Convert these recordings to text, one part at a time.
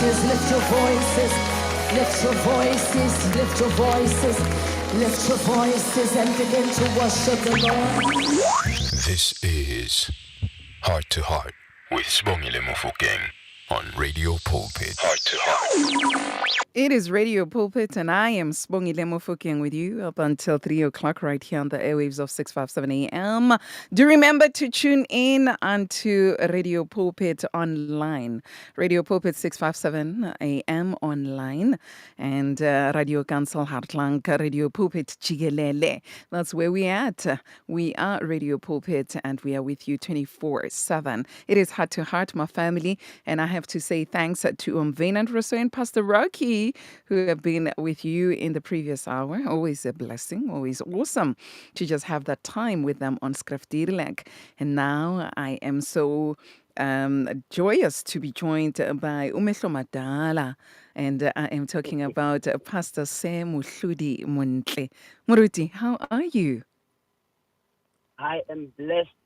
voices, lift your voices, lift your voices, lift your voices, lift your voices and begin to worship the Lord. This is Heart to Heart with Sibongile Mofokeng on Radio Pulpit. Heart to Heart. It is Radio Pulpit, and I am Sibongile Mofokeng with you up until 3 o'clock right here on the airwaves of 657 AM. Do remember to tune in onto Radio Pulpit online. Radio Pulpit 657 AM online. And Radio Council Hartlang, Radio Pulpit Chigelele. That's where we at. We are Radio Pulpit, and we are with you 24/7. It is Heart to Heart, my family, and I have to say thanks to Umvena and Rosso and Pastor Rocky, who have been with you in the previous hour. Always a blessing, always awesome to just have that time with them on Skriftuurlik. And now I am so joyous to be joined by Motlhodi-Montle, and I am talking about Pastor Motlhodi-Montle. Moruti, how are you? I am blessed,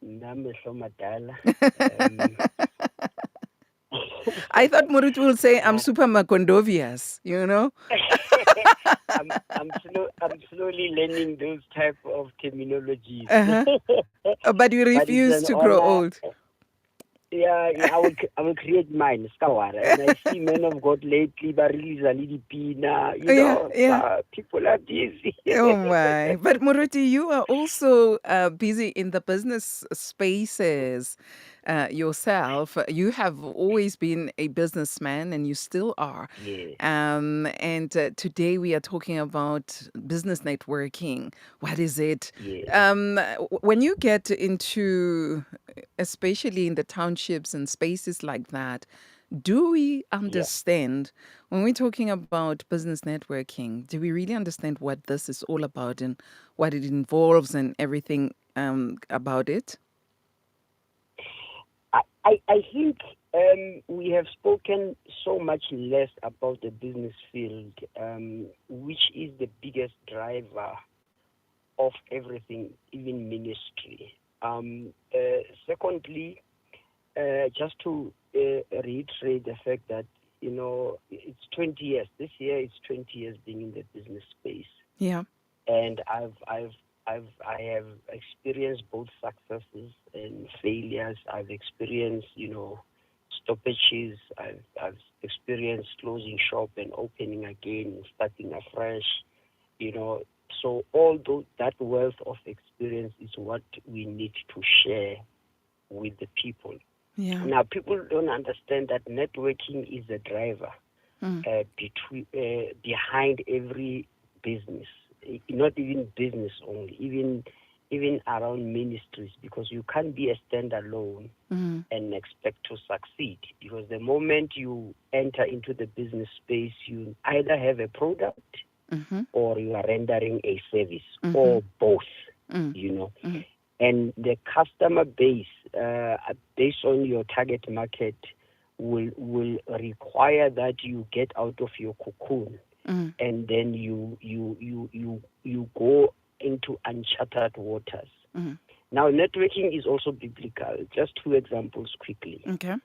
Motlhodi-Montle. I thought Moruti will say I'm super Makondovius, you know? I'm slowly learning those type of terminologies. But you refuse to grow old. Yeah, I will create mine. And I see men of God lately, Pina, people are busy. Oh my. But Moruti, you are also busy in the business spaces yourself. You have always been a businessman, and you still are. Yeah. And today we are talking about business networking. What is it? Yeah. When you get into, especially in the townships and spaces like that, do we understand, when we're talking about business networking, do we really understand what this is all about and what it involves and everything about it? I think we have spoken so much less about the business field, which is the biggest driver of everything, even ministry. Secondly, just to reiterate the fact that, it's 20 years. This year it's 20 years being in the business space. Yeah. And I have experienced both successes and failures. I've experienced, stoppages. I've experienced closing shop and opening again, starting afresh. So all that wealth of experience is what we need to share with the people. Yeah. Now, people don't understand that networking is the driver behind every business. Not even business only, even around ministries, because you can't be a standalone and expect to succeed. Because the moment you enter into the business space, you either have a product or you are rendering a service, or both. And the customer base, based on your target market, will require that you get out of your cocoon. And then you go into uncharted waters. Now, networking is also biblical. Just two examples quickly. Okay.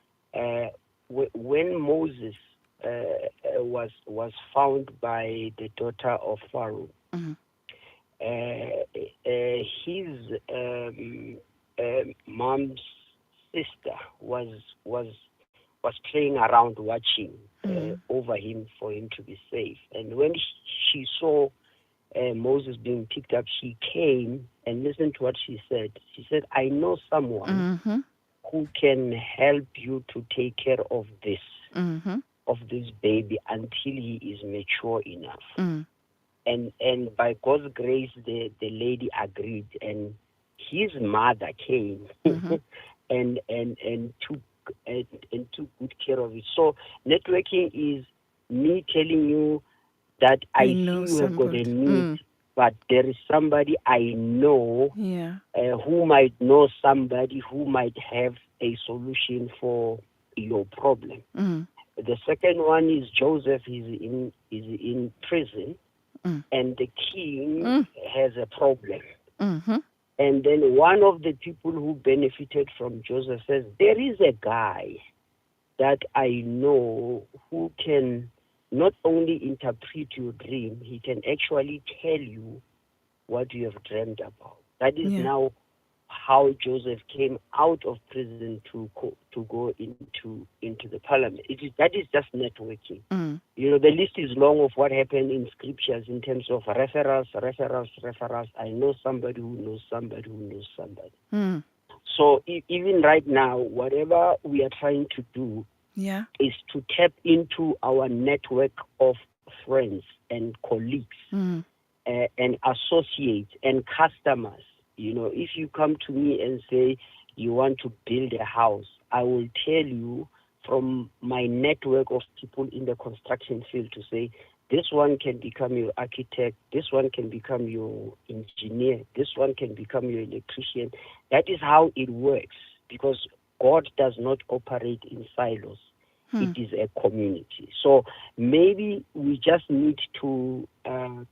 When Moses was found by the daughter of Pharaoh, his mom's sister was playing around watching over him for him to be safe. And when she saw Moses being picked up, she came and listened to what she said. She said, I know someone who can help you to take care of this baby until he is mature enough. And by God's grace, the lady agreed, and his mother came and took good care of it. So networking is me telling you that I see you have got a need, but there is somebody I know who might know somebody who might have a solution for your problem. The second one is Joseph is in prison, and the king has a problem. And then one of the people who benefited from Joseph says, there is a guy that I know who can not only interpret your dream, he can actually tell you what you have dreamed about. That is now how Joseph came out of prison to go into the parliament. That is just networking. The list is long of what happened in scriptures in terms of referrals. I know somebody who knows somebody who knows somebody. So even right now, whatever we are trying to do is to tap into our network of friends and colleagues and associates and customers. If you come to me and say you want to build a house, I will tell you from my network of people in the construction field to say, this one can become your architect, this one can become your engineer, this one can become your electrician. That is how it works, because God does not operate in silos. It is a community. So maybe we just need to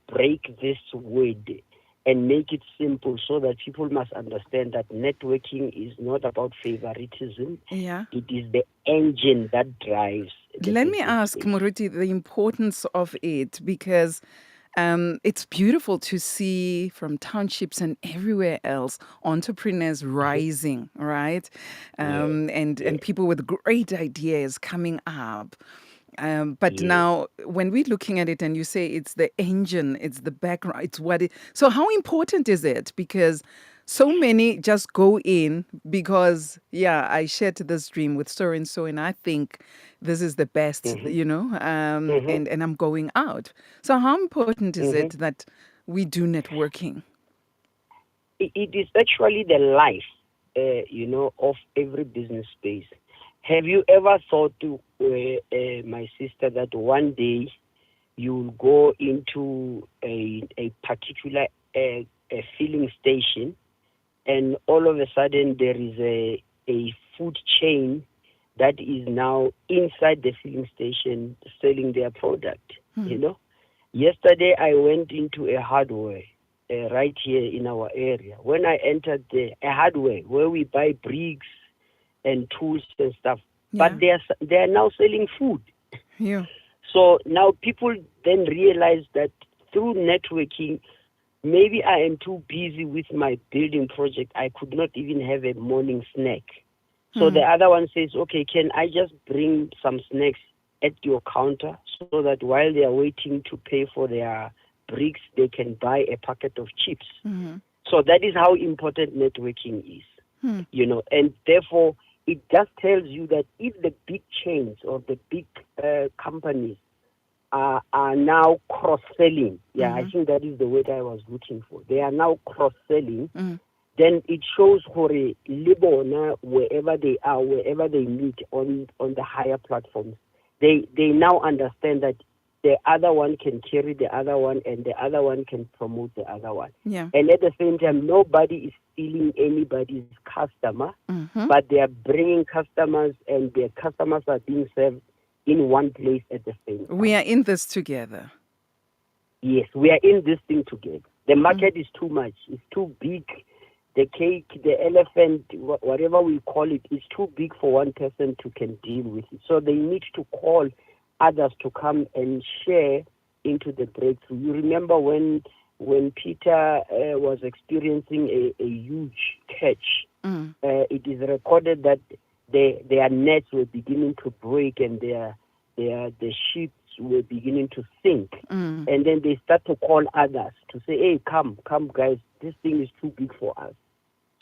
break this word and make it simple so that people must understand that networking is not about favoritism. It is the engine that drives. Let me ask, Moruti, the importance of it, because it's beautiful to see from townships and everywhere else entrepreneurs rising, right? And people with great ideas coming up. But now, when we're looking at it and you say it's the engine, it's the background, it's what it... So how important is it? Because so many just go in because, I shared this dream with so-and-so and I think this is the best, and I'm going out. So how important is it that we do networking? It is actually the life, of every business space. Have you ever thought, my sister, that one day you'll go into a particular a filling station and all of a sudden there is a food chain that is now inside the filling station selling their product, Yesterday I went into a hardware right here in our area. When I entered a hardware where we buy bricks and tools and stuff, but they are now selling food. So now people then realize that through networking, maybe I am too busy with my building project, I could not even have a morning snack. So the other one says, okay, can I just bring some snacks at your counter so that while they are waiting to pay for their bricks, they can buy a packet of chips. So that is how important networking is, and therefore it just tells you that if the big chains or the big companies are now cross-selling, I think that is the word I was looking for. They are now cross-selling, then it shows for a libona wherever they are, wherever they meet on the higher platforms. They now understand that the other one can carry the other one and the other one can promote the other one. And at the same time, nobody is stealing anybody's customer, but they are bringing customers and their customers are being served in one place at the same time. We are in this together. Yes, we are in this thing together. The market is too much. It's too big. The cake, the elephant, whatever we call it, is too big for one person to can deal with it. So they need to call others to come and share into the breakthrough. You remember when Peter was experiencing a huge catch, it is recorded that their nets were beginning to break and the ships were beginning to sink. And then they start to call others to say, hey, come guys, this thing is too big for us.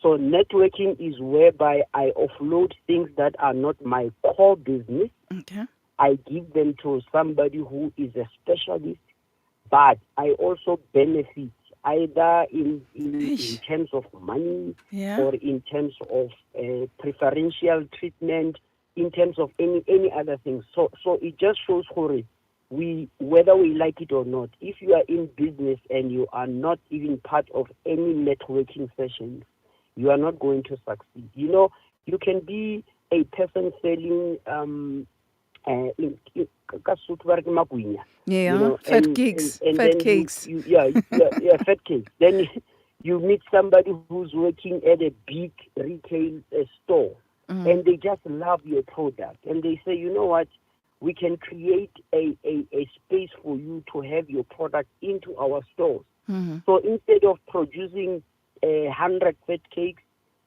So networking is whereby I offload things that are not my core business. I give them to somebody who is a specialist, but I also benefit either in terms of money or in terms of preferential treatment, in terms of any other things. So it just shows whether we like it or not. If you are in business and you are not even part of any networking sessions, you are not going to succeed. You can be a person selling fat cakes. Fat cakes. Fat cakes. Then you meet somebody who's working at a big retail store and they just love your product. And they say, you know what, we can create a space for you to have your product into our stores. So instead of producing 100 fat cakes,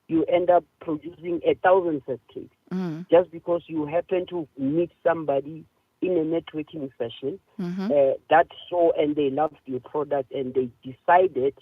you end up producing 1,000 fat cakes. Just because you happen to meet somebody in a networking session that saw and they loved your product and they decided,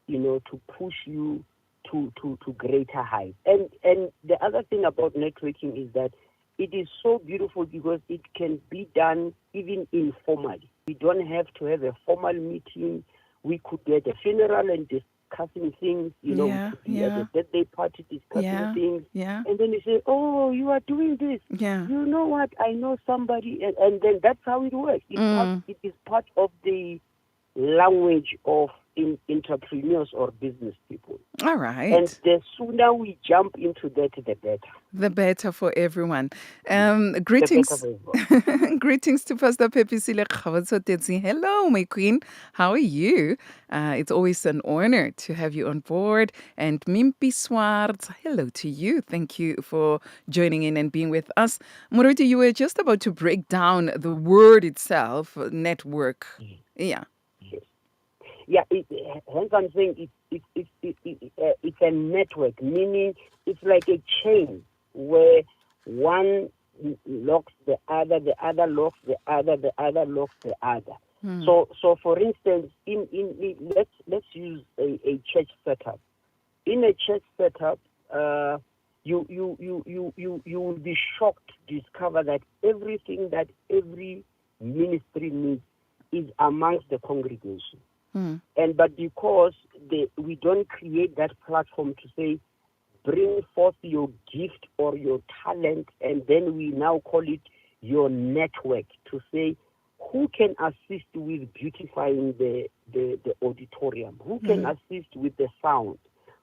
to push you to greater heights. And the other thing about networking is that it is so beautiful because it can be done even informally. We don't have to have a formal meeting. We could be at a funeral and discussing things, we could be at a birthday party discussing things. And then you say, oh, you are doing this. You know what? I know somebody. And then that's how it works. It is part of the language of entrepreneurs or business people. All right. And the sooner we jump into that, the better. The better for everyone. The Greetings. better for everyone. Greetings to Pastor Pepisile Khavatsotetsi. Hello, my queen. How are you? It's always an honor to have you on board. And Mimpi Swartz, hello to you. Thank you for joining in and being with us. Moruti, you were just about to break down the word itself, network. Yeah. Yeah, hence I'm saying it's a network, meaning it's like a chain where one locks the other locks the other locks the other. So for instance, let's use a church setup. In a church setup, you will be shocked to discover that everything that every ministry needs is amongst the congregation. But because we don't create that platform to say, bring forth your gift or your talent, and then we now call it your network to say, who can assist with beautifying the auditorium? Who can assist with the sound?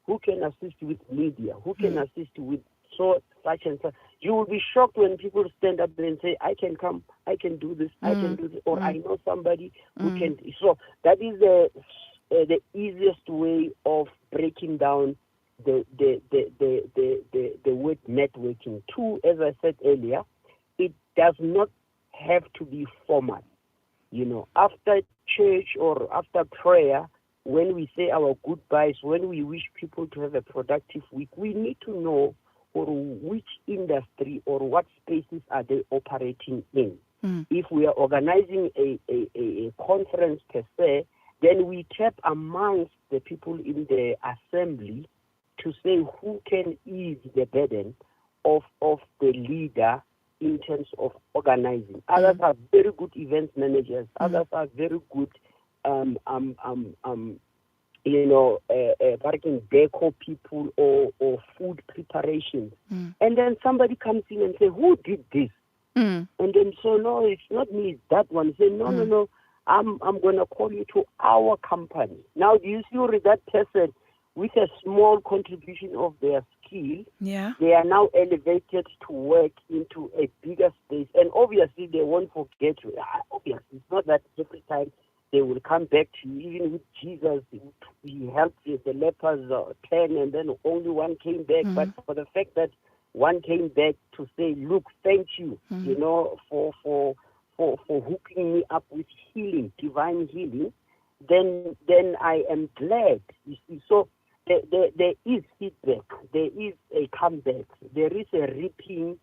Who can assist with media? Who can assist with such and such? You will be shocked when people stand up and say, I can come, I can do this, I can do this, or I know somebody who can. So that is the easiest way of breaking down the word networking. Two, as I said earlier, it does not have to be formal. After church or after prayer, when we say our goodbyes, when we wish people to have a productive week, we need to know or which industry or what spaces are they operating in. If we are organizing a conference per se, then we tap amongst the people in the assembly to say who can ease the burden of the leader in terms of organizing. Others are very good event managers. Others are very good working deco people or food preparations. And then somebody comes in and say, who did this? And then so, no, it's not me, it's that one. Say, no, I'm going to call you to our company. Now, do you see that person with a small contribution of their skill, they are now elevated to work into a bigger space. And obviously, they won't forget you. Obviously, it's not that every time they will come back to you. Even with Jesus, he helped the lepers 10 and then only one came back. But for the fact that one came back to say, look, thank you, for hooking me up with healing, divine healing, then I am glad. You see, so there is feedback, there is a comeback, there is a reaping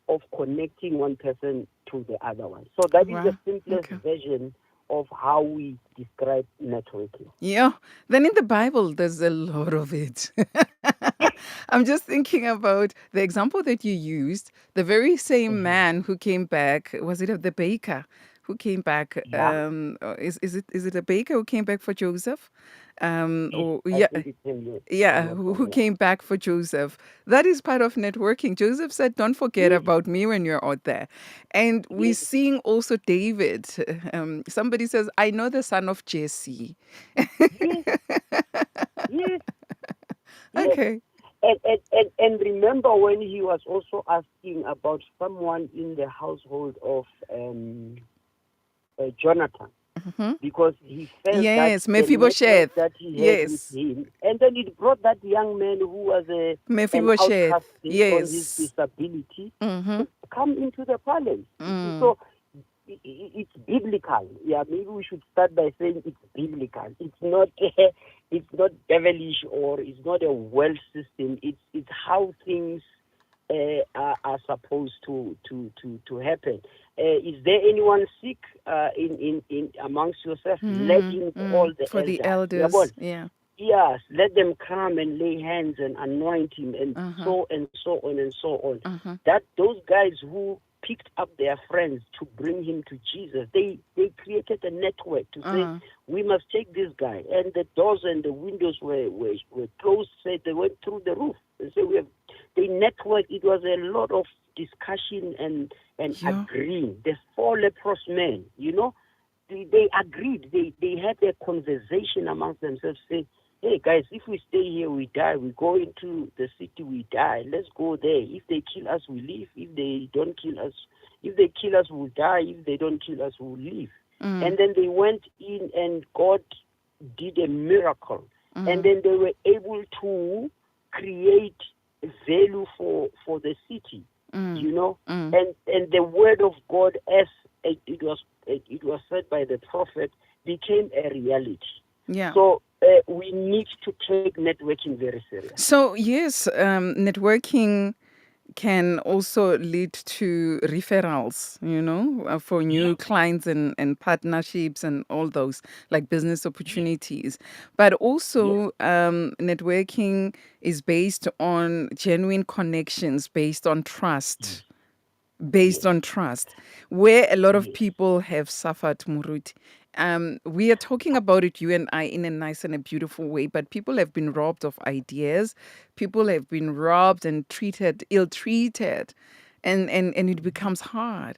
of connecting one person to the other one. So that is the simplest version of how we describe networking. Yeah. Then in the Bible, there's a lot of it. I'm just thinking about the example that you used. The very same man who came back, was it the baker who came back? Is it a baker who came back for Joseph? Who came back for Joseph? That is part of networking. Joseph said, "Don't forget about me when you're out there." And we're seeing also David. Somebody says, "I know the son of Jesse." Yes. Okay. And remember when he was also asking about someone in the household of Jonathan. because he felt Yes, that the network Mephibosheth. that he had with Yes, him. And then it brought that young man who was an Mephibosheth. outcast based on his Yes. disability Mm-hmm. to come into the palace. You see, so it's biblical. Yeah, maybe we should start by saying it's biblical. It's not it's not devilish or it's not a world system. It's how things are supposed to happen. Is there anyone sick in amongst yourself? Let him call the For elders. the Yeah, but elders. Yeah. yes, let them come and lay hands and anoint him and so and so on and so on. That those guys who picked up their friends to bring him to Jesus, they created a network to say, we must take this guy. And the doors and the windows were closed, said they went through the roof. They networked. It was a lot of discussion and agreeing. The 4 leprous men, they agreed. They had a conversation amongst themselves, saying, hey guys, if we stay here, we die. We go into the city, we die. Let's go there. If they kill us, we live. If they don't kill us, if they kill us, we'll die. If they don't kill us, we'll live. And then they went in and God did a miracle. And then they were able to create value for the city, and the word of God, as it was said by the prophet, became a reality. Yeah. So we need to take networking very seriously. So yes, networking can also lead to referrals, for new clients and partnerships and all those like business opportunities. But also networking is based on genuine connections, based on trust. Where a lot of people have suffered, Muruti. We are talking about it, you and I, in a nice and a beautiful way, but people have been robbed of ideas. People have been robbed and ill-treated, and it becomes hard.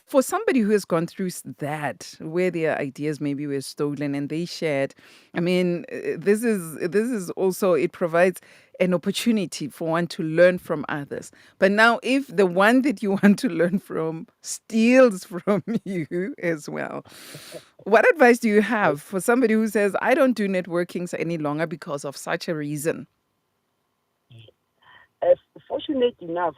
For somebody who has gone through that, where their ideas maybe were stolen and they shared, I mean, this is also, it provides an opportunity for one to learn from others. But now, if the one that you want to learn from steals from you as well, what advice do you have for somebody who says, I don't do networking any longer because of such a reason? Fortunate enough,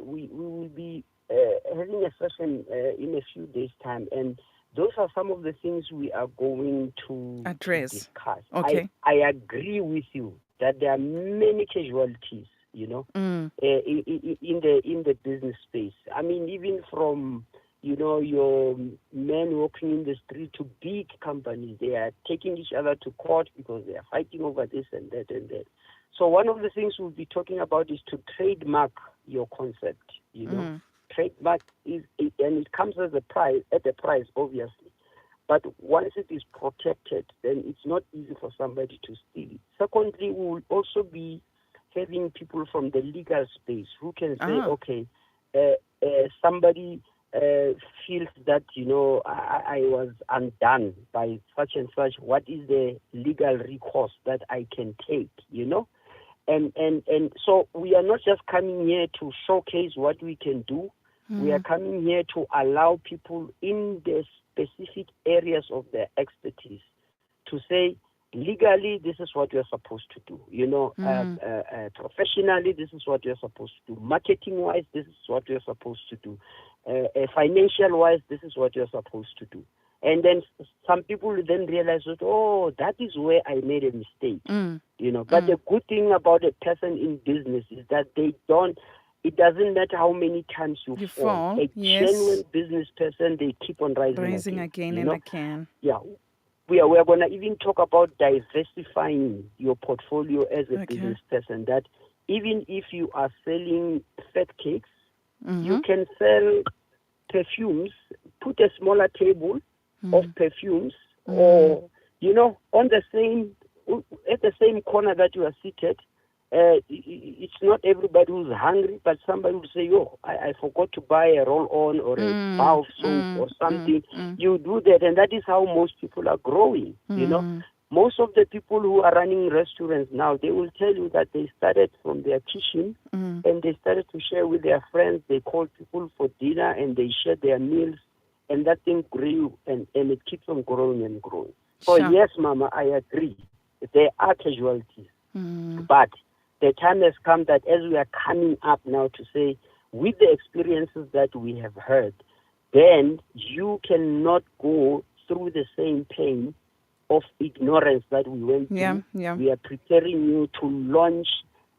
we will be having a session in a few days' time, and those are some of the things we are going to discuss. Okay. I agree with you that there are many casualties, in the business space. I mean, even from your men walking in the street to big companies, they are taking each other to court because they are fighting over this and that and that. So one of the things we'll be talking about is to trademark your concept. Trademark and it comes at a price, obviously. But once it is protected, then it's not easy for somebody to steal it. Secondly, we will also be having people from the legal space who can say, okay, somebody feels that, I was undone by such and such. What is the legal recourse that I can take, And so we are not just coming here to showcase what we can do. We are coming here to allow people in the specific areas of their expertise to say, legally, this is what you're supposed to do. Professionally, this is what you're supposed to do. Marketing-wise, this is what you're supposed to do. Financial-wise, this is what you're supposed to do. And then some people then realize that, that is where I made a mistake. But the good thing about a person in business is that it doesn't matter how many times you fall. A genuine business person, they keep on rising again and again. Yeah. We are going to even talk about diversifying your portfolio as a business person, that even if you are selling fat cakes, you can sell perfumes, put a smaller table of perfumes, or, on the same, at the same corner that you are seated. It's not everybody who's hungry, but somebody will say, I forgot to buy a roll-on or a bar of soap or something. You do that, and that is how most people are growing, Most of the people who are running restaurants now, they will tell you that they started from their kitchen and they started to share with their friends. They called people for dinner and they shared their meals. and that thing grew, and it keeps on growing and growing. So Sure. yes, Mama, I agree. There are casualties, but the time has come that as we are coming up now to say, with the experiences that we have heard, then you cannot go through the same pain of ignorance that we went through. Yeah. We are preparing you to launch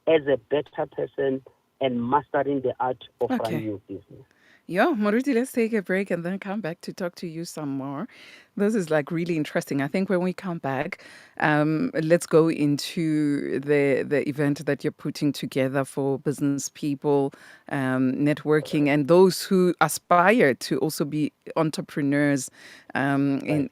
as a better person and mastering the art of running your business. Yeah, Moruti, let's take a break and then come back to talk to you some more. This is like really interesting. I think when we come back, let's go into the event that you're putting together for business people, networking, and those who aspire to also be entrepreneurs, and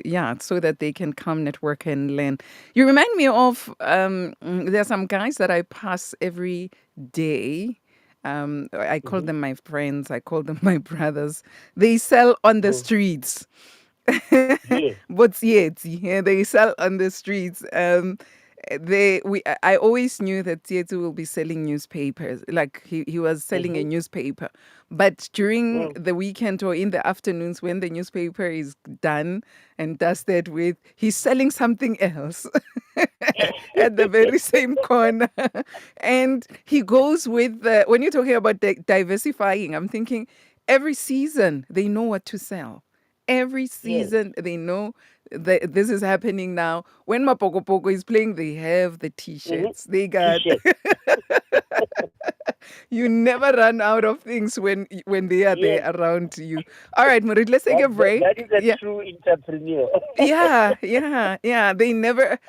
yeah, so that they can come network and learn. You remind me of there are some guys that I pass every day. I call them my friends. I call them my brothers. They sell on the streets. Yes. But yet, yeah, they sell on the streets. I always knew that Tietu will be selling newspapers. Like he was selling a newspaper. But during the weekend or in the afternoons when the newspaper is done and dusted with, he's selling something else at the very same corner. And he goes with when you're talking about diversifying, I'm thinking every season they know what to sell. Every season they know that this is happening now. When Mapokopoko is playing, they have the t-shirts. They got you never run out of things when they are there around you. All right, Murid, let's take a break. That is a true entrepreneur. Yeah. They never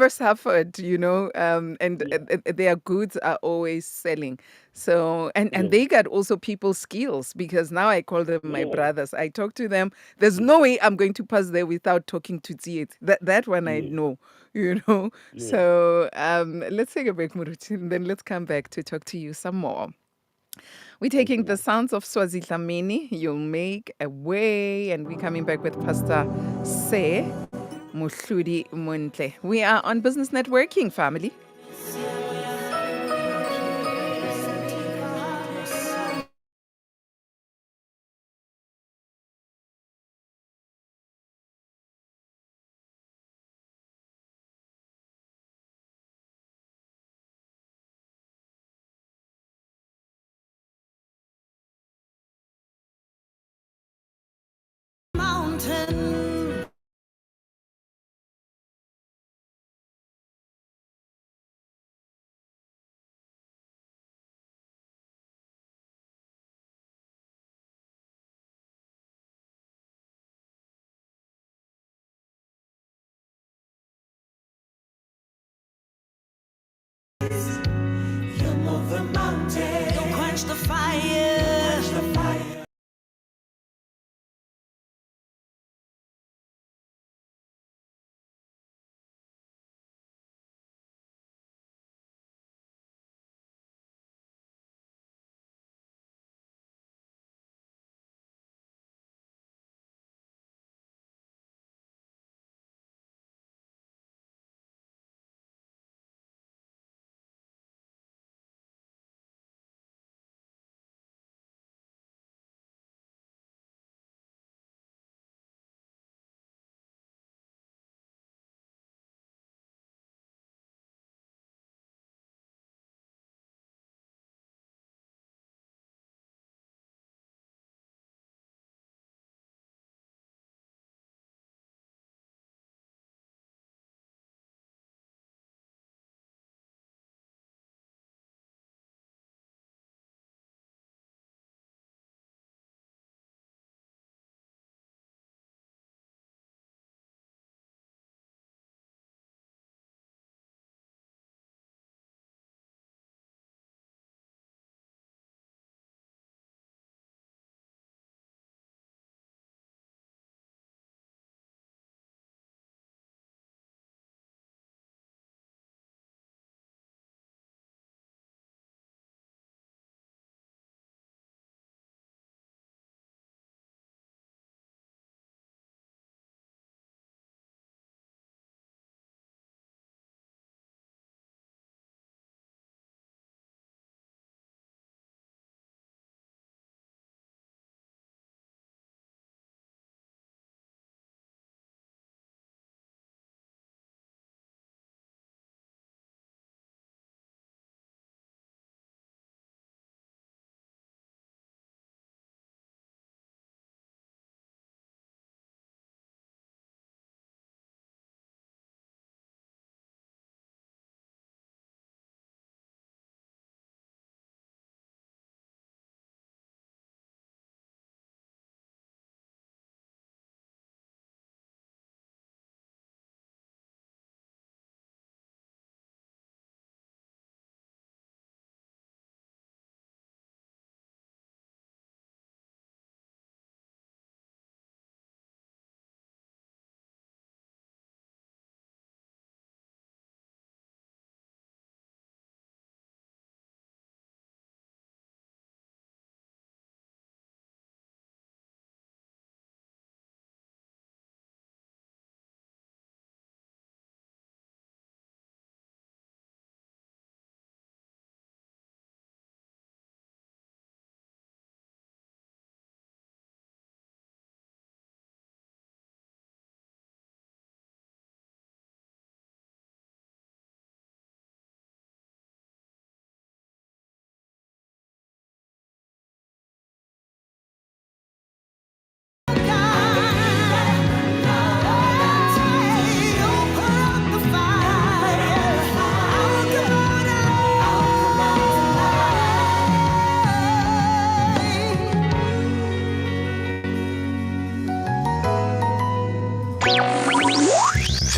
suffered, and their goods are always selling. So and they got also people's skills, because now I call them my brothers. I talk to them. There's no way I'm going to pass there without talking to Ziet. That one I know, So let's take a break, Murid, and then let's come back to talk to you some more. We're taking the sounds of Swazi Dlamini, You'll Make a Way, and we're coming back with Pastor Se Motlhodi-Montle. We are on Business Networking, family.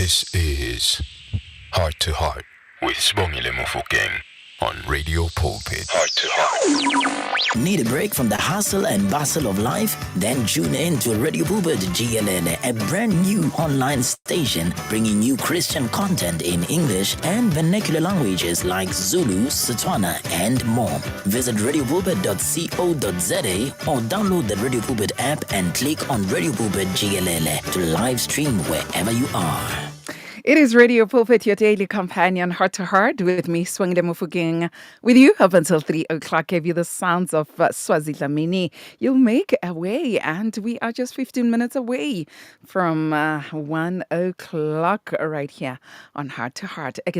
This is Heart to Heart with Sibongile Mofokeng on Radio Pulpit. Heart to Heart. Need a break from the hustle and bustle of life? Then tune in to Radio Pulpit GLN, a brand new online station bringing you Christian content in English and vernacular languages like Zulu, Setswana, and more. Visit radiopulpit.co.za or download the Radio Pulpit app and click on Radio Pulpit GLN to live stream wherever you are. It is Radio Pulpit, your daily companion, heart to heart, with me, Sibongile Mofokeng, with you up until 3 o'clock. Give you the sounds of Swazi Dlamini. You'll make a way, and we are just 15 minutes away from 1 o'clock right here on Heart to Heart. I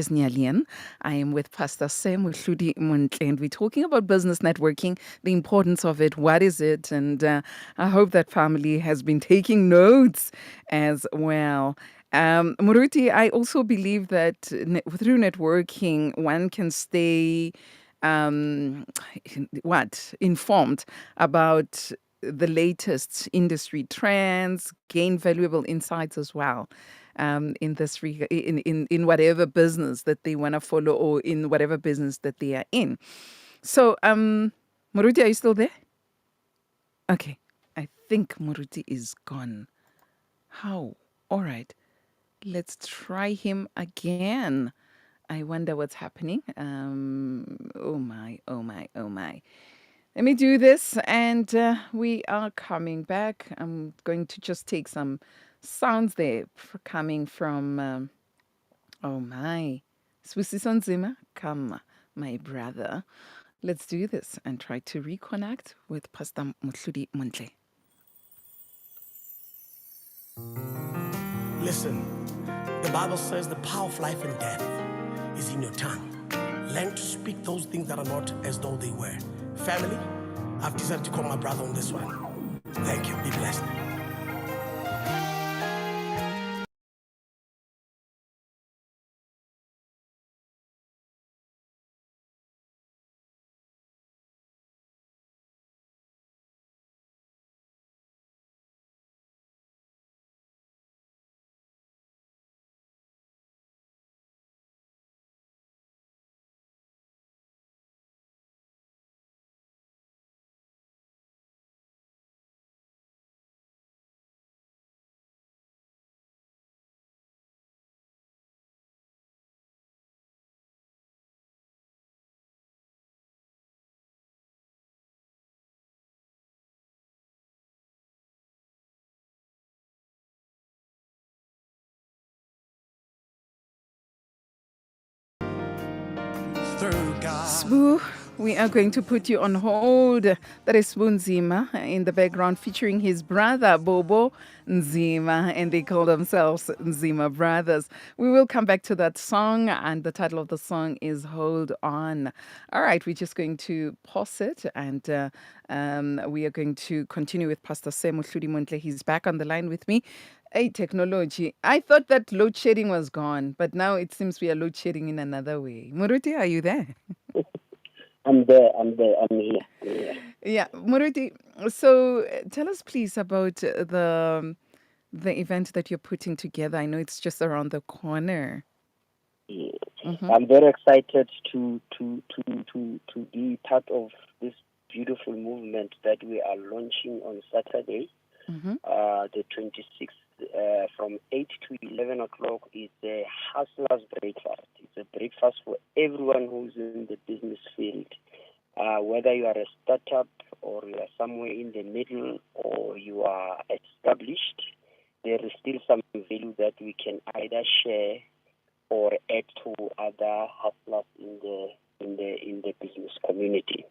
am with Pastor Motlhodi-Montle, and we're talking about business networking, the importance of it, what is it, and I hope that family has been taking notes as well. Muruti, I also believe that through networking, one can stay informed about the latest industry trends, gain valuable insights as well in this in whatever business that they want to follow or in whatever business that they are in. So, Muruti, are you still there? Okay, I think Muruti is gone. How? All right. Let's try him again. I wonder what's happening. Oh my. Let me do this, and we are coming back. I'm going to just take some sounds there coming from, oh my. Swisisa Nzima, come, my brother. Let's do this and try to reconnect with Pastor Motlhodi-Montle. Listen, the Bible says the power of life and death is in your tongue. Learn to speak those things that are not as though they were. Family, I've decided to call my brother on this one. Thank you. Be blessed. Sbu, we are going to put you on hold. That is Sbu Nzima in the background featuring his brother Bobo Nzima, and they call themselves Nzima Brothers. We will come back to that song, and the title of the song is Hold On. All right, we're just going to pause it, and we are going to continue with Pastor Motlhodi-Montle. He's back on the line with me. Hey, technology. I thought that load shedding was gone, but now it seems we are load shedding in another way. Muruti, are you there? I'm here. Yeah, Muruti. So tell us, please, about the event that you're putting together. I know it's just around the corner. Mm-hmm. I'm very excited to be part of this beautiful movement that we are launching on Saturday, the 26th. From 8 to 11 o'clock is a hustler's breakfast. It's a breakfast for everyone who's in the business field. Whether you are a startup or you are somewhere in the middle or you are established, there is still some value that we can either share or add to other hustlers in the business community.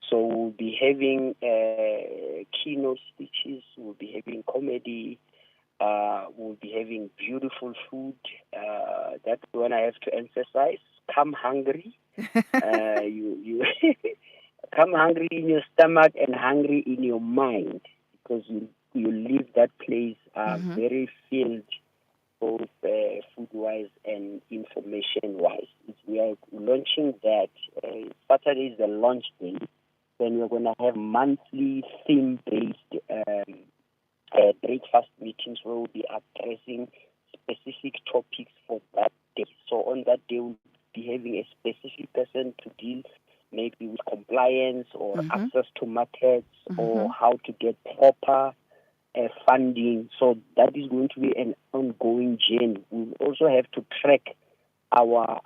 So we'll be having keynote speeches, we'll be having comedy, we'll be having beautiful food. That's when I have to emphasize. Come hungry. You come hungry in your stomach and hungry in your mind, because you leave that place very filled, both food-wise and information-wise. We are launching that. Saturday is the launch day. Then we're going to have monthly theme-based breakfast meetings where we'll be addressing specific topics for that day. So on that day, we'll be having a specific person to deal maybe with compliance or access to markets or how to get proper funding. So that is going to be an ongoing journey. We also have to track our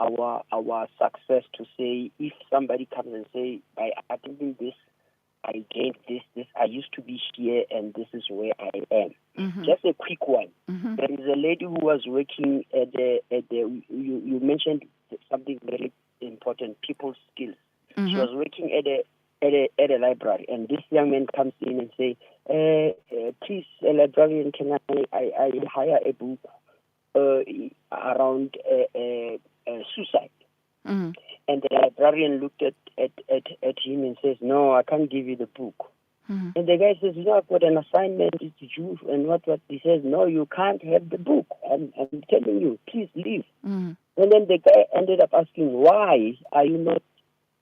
success to say, if somebody comes and say, by attending this, I gained this, I used to be here and this is where I am. Just a quick one. There is a lady who was working at the you mentioned something very important, people skills. She was working at a library, and this young man comes in and say, please, a librarian, can I hire a book around suicide? And the librarian looked at him and says, no, I can't give you the book. And the guy says, I've got an assignment, it's due, and what? He says, no, you can't have the book. I'm telling you, please leave. And then the guy ended up asking, why are you not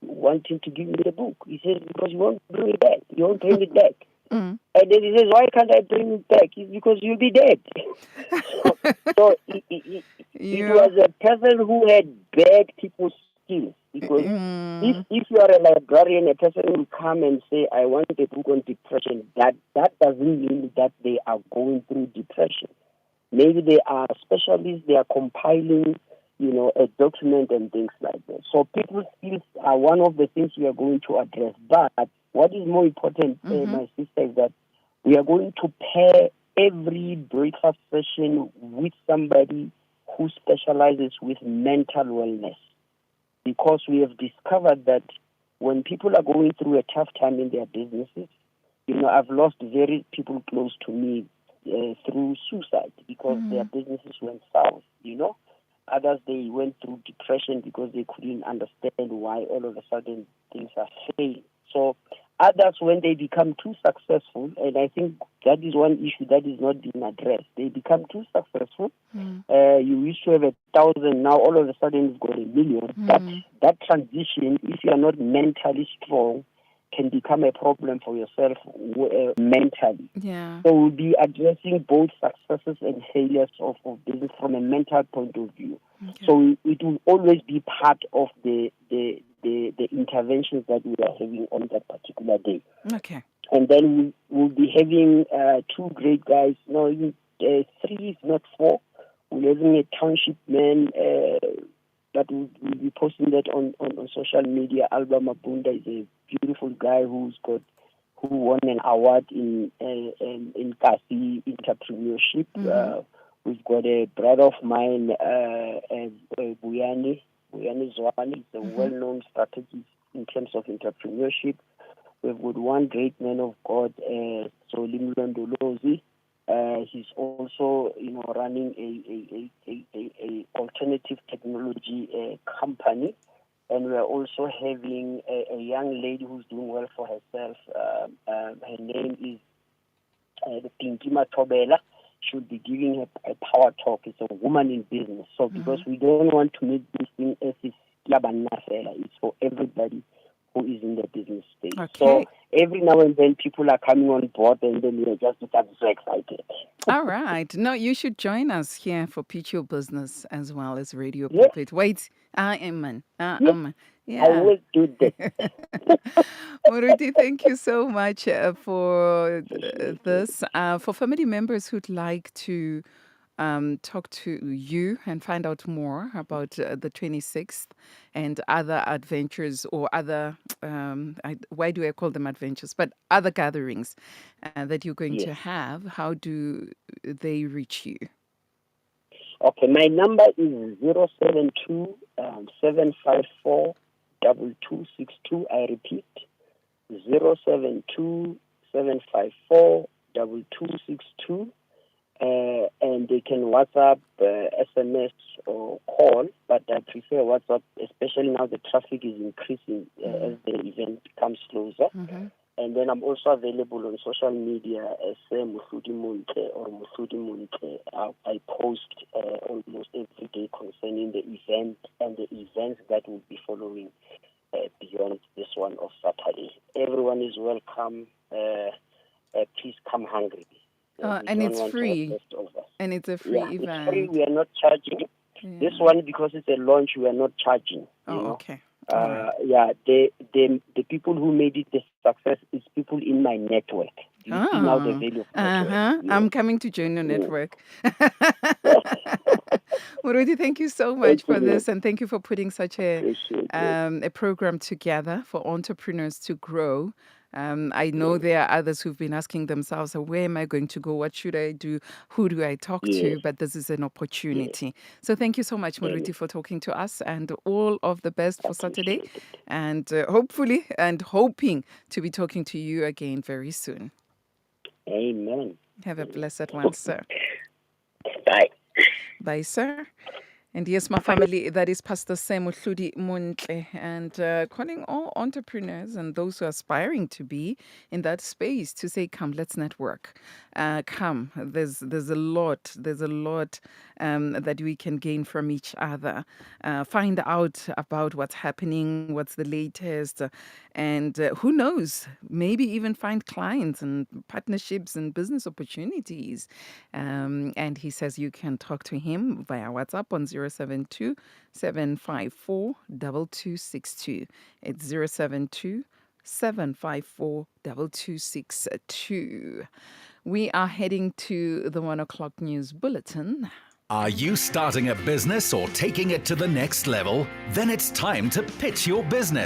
wanting to give me the book? He says, because you won't bring it back. You won't bring it back. And then he says, why can't I bring it back? It's because you'll be dead. so it was a person who had bad people's skills. Because if you are a librarian, a person will come and say, I want a book on depression. That doesn't mean that they are going through depression. Maybe they are specialists, they are compiling, a document and things like that. So people's skills are one of the things we are going to address. But what is more important, my sister, is that we are going to pair every breakfast session with somebody who specializes with mental wellness. Because we have discovered that when people are going through a tough time in their businesses, I've lost very people close to me through suicide because their businesses went south, Others, they went through depression because they couldn't understand why all of a sudden things are failing. So others, when they become too successful, and I think that is one issue that is not being addressed, they become too successful. You used to have 1,000, now all of a sudden you've got 1 million. That transition, if you are not mentally strong, can become a problem for yourself mentally. Yeah. So we'll be addressing both successes and failures of business from a mental point of view. Okay. So it will always be part of the interventions that we are having on that particular day. Okay. And then we'll be having 2 great guys, even 3 if not 4. We're having a township man that we'll be posting that on social media. Alba Mabunda is a beautiful guy who won an award in Kasi entrepreneurship. We've got a brother of mine, Buyani Zwani, is a well-known strategist in terms of entrepreneurship. We've got one great man of God, Solim Londolozi. He's also, running a alternative technology company, and we are also having a young lady who's doing well for herself. Her name is Pinky Matobela. She'll be giving her a power talk. It's a woman in business. So because we don't want to make this thing as it's for everybody who is in the business space. Okay. So every now and then people are coming on board, and then we are just so excited. All right. No, you should join us here for Pitch Your Business as well as Radio Pulpit. Wait, I am man. Yeah. I will do that. Moruti, thank you so much for this. For family members who'd like to talk to you and find out more about the 26th and other adventures or other, why do I call them adventures, but other gatherings that you're going to have, how do they reach you? Okay, my number is 072 754 2262. I repeat, 072 754 2262. And they can WhatsApp, SMS, or call, but I prefer WhatsApp, especially now the traffic is increasing as the event comes closer. And then I'm also available on social media as Motlhodi-Montle or Motlhodi-Montle. I post almost every day concerning the event and the events that will be following beyond this one of Saturday. Everyone is welcome. Please come hungry. And it's free. And it's a free Yeah, it's event. free. We are not charging. Yeah. This one, because it's a launch, we are not charging. Oh, you know. okay. All right. Yeah, the people who made it a success is people in my network. You see now the value of network. Yeah. I'm coming to join your network. Motlhodi, thank you so much Thank for you. this, and thank you for putting such Appreciate it. a program together for entrepreneurs to grow. I know there are others who've been asking themselves, where am I going to go? What should I do? Who do I talk to? Yes. But this is an opportunity. So thank you so much, Motlhodi, for talking to us, and all of the best for Saturday. Appreciate it. And hopefully and hoping to be talking to you again very soon. Amen. Have a blessed one, sir. Bye. Bye, sir. And yes, my family, that is Pastor Motlhodi-Montle, and calling all entrepreneurs and those who are aspiring to be in that space to say, come, let's network. Come, there's a lot that we can gain from each other. Find out about what's happening, what's the latest, and who knows, maybe even find clients and partnerships and business opportunities. And he says you can talk to him via WhatsApp on 072 754 2262. It's 072 754 2262. We are heading to the 1 o'clock news bulletin. Are you starting a business or taking it to the next level? Then it's time to pitch your business.